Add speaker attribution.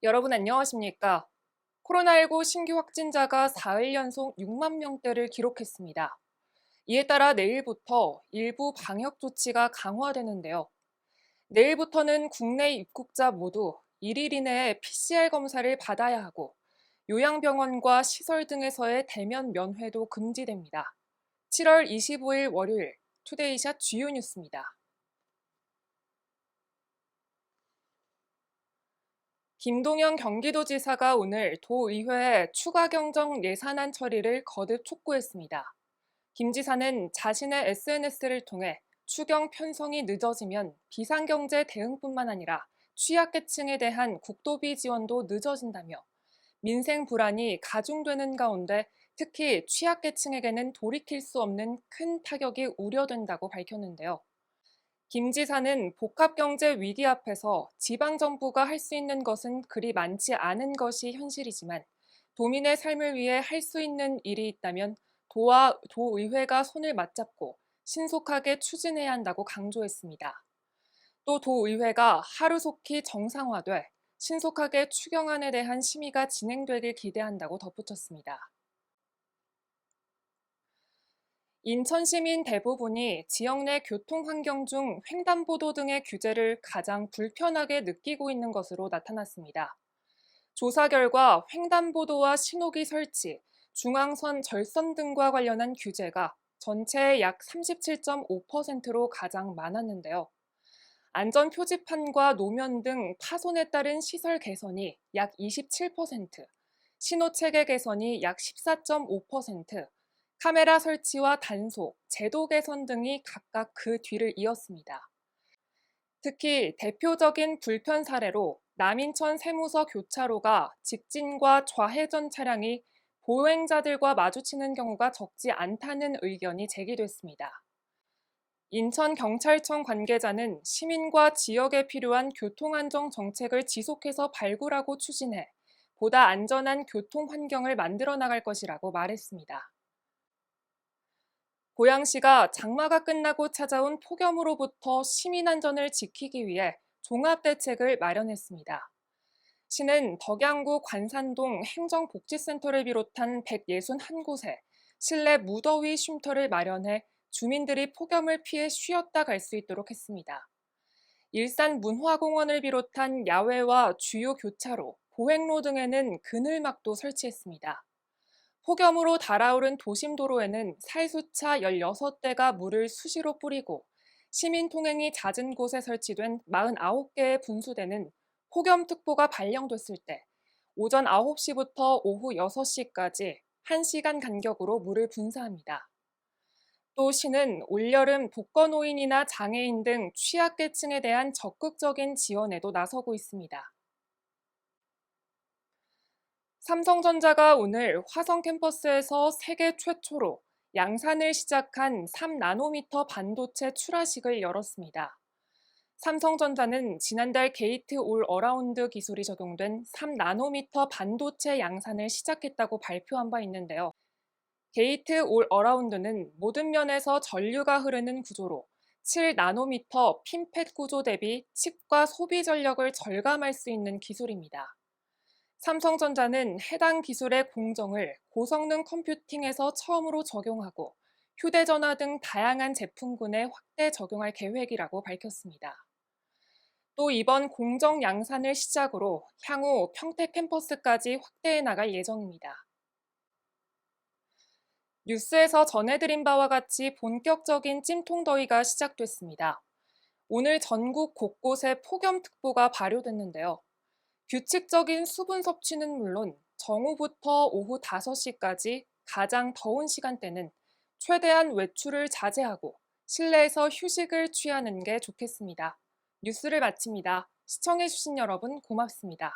Speaker 1: 여러분 안녕하십니까? 코로나19 신규 확진자가 4일 연속 6만 명대를 기록했습니다. 이에 따라 내일부터 일부 방역 조치가 강화되는데요. 내일부터는 국내 입국자 모두 1일 이내에 PCR 검사를 받아야 하고 요양병원과 시설 등에서의 대면 면회도 금지됩니다. 7월 25일 월요일 투데이샷 주요 뉴스입니다. 김동연 경기도지사가 오늘 도의회에 추가 경정 예산안 처리를 거듭 촉구했습니다. 김 지사는 자신의 SNS를 통해 추경 편성이 늦어지면 비상경제 대응뿐만 아니라 취약계층에 대한 국도비 지원도 늦어진다며 민생 불안이 가중되는 가운데 특히 취약계층에게는 돌이킬 수 없는 큰 타격이 우려된다고 밝혔는데요. 김 지사는 복합경제 위기 앞에서 지방정부가 할 수 있는 것은 그리 많지 않은 것이 현실이지만 도민의 삶을 위해 할 수 있는 일이 있다면 도와 도의회가 손을 맞잡고 신속하게 추진해야 한다고 강조했습니다. 또 도의회가 하루속히 정상화돼 신속하게 추경안에 대한 심의가 진행되길 기대한다고 덧붙였습니다. 인천 시민 대부분이 지역 내 교통 환경 중 횡단보도 등의 규제를 가장 불편하게 느끼고 있는 것으로 나타났습니다. 조사 결과 횡단보도와 신호기 설치, 중앙선 절선 등과 관련한 규제가 전체의 약 37.5%로 가장 많았는데요. 안전 표지판과 노면 등 파손에 따른 시설 개선이 약 27%, 신호 체계 개선이 약 14.5%, 카메라 설치와 단속, 제도 개선 등이 각각 그 뒤를 이었습니다. 특히 대표적인 불편 사례로 남인천 세무서 교차로가 직진과 좌회전 차량이 보행자들과 마주치는 경우가 적지 않다는 의견이 제기됐습니다. 인천경찰청 관계자는 시민과 지역에 필요한 교통안정 정책을 지속해서 발굴하고 추진해 보다 안전한 교통 환경을 만들어 나갈 것이라고 말했습니다. 고양시가 장마가 끝나고 찾아온 폭염으로부터 시민 안전을 지키기 위해 종합대책을 마련했습니다. 시는 덕양구 관산동 행정복지센터를 비롯한 161곳에 실내 무더위 쉼터를 마련해 주민들이 폭염을 피해 쉬었다 갈 수 있도록 했습니다. 일산 문화공원을 비롯한 야외와 주요 교차로, 보행로 등에는 그늘막도 설치했습니다. 폭염으로 달아오른 도심도로에는 살수차 16대가 물을 수시로 뿌리고 시민 통행이 잦은 곳에 설치된 49개의 분수대는 폭염특보가 발령됐을 때 오전 9시부터 오후 6시까지 1시간 간격으로 물을 분사합니다. 또 시는 올여름 독거노인이나 장애인 등 취약계층에 대한 적극적인 지원에도 나서고 있습니다. 삼성전자가 오늘 화성 캠퍼스에서 세계 최초로 양산을 시작한 3나노미터 반도체 출하식을 열었습니다. 삼성전자는 지난달 게이트 올 어라운드 기술이 적용된 3나노미터 반도체 양산을 시작했다고 발표한 바 있는데요. 게이트 올 어라운드는 모든 면에서 전류가 흐르는 구조로 7나노미터 핀팻 구조 대비 칩과 소비 전력을 절감할 수 있는 기술입니다. 삼성전자는 해당 기술의 공정을 고성능 컴퓨팅에서 처음으로 적용하고 휴대전화 등 다양한 제품군에 확대 적용할 계획이라고 밝혔습니다. 또 이번 공정 양산을 시작으로 향후 평택 캠퍼스까지 확대해 나갈 예정입니다. 뉴스에서 전해드린 바와 같이 본격적인 찜통더위가 시작됐습니다. 오늘 전국 곳곳에 폭염특보가 발효됐는데요. 규칙적인 수분 섭취는 물론 정오부터 오후 5시까지 가장 더운 시간대는 최대한 외출을 자제하고 실내에서 휴식을 취하는 게 좋겠습니다. 뉴스를 마칩니다. 시청해주신 여러분 고맙습니다.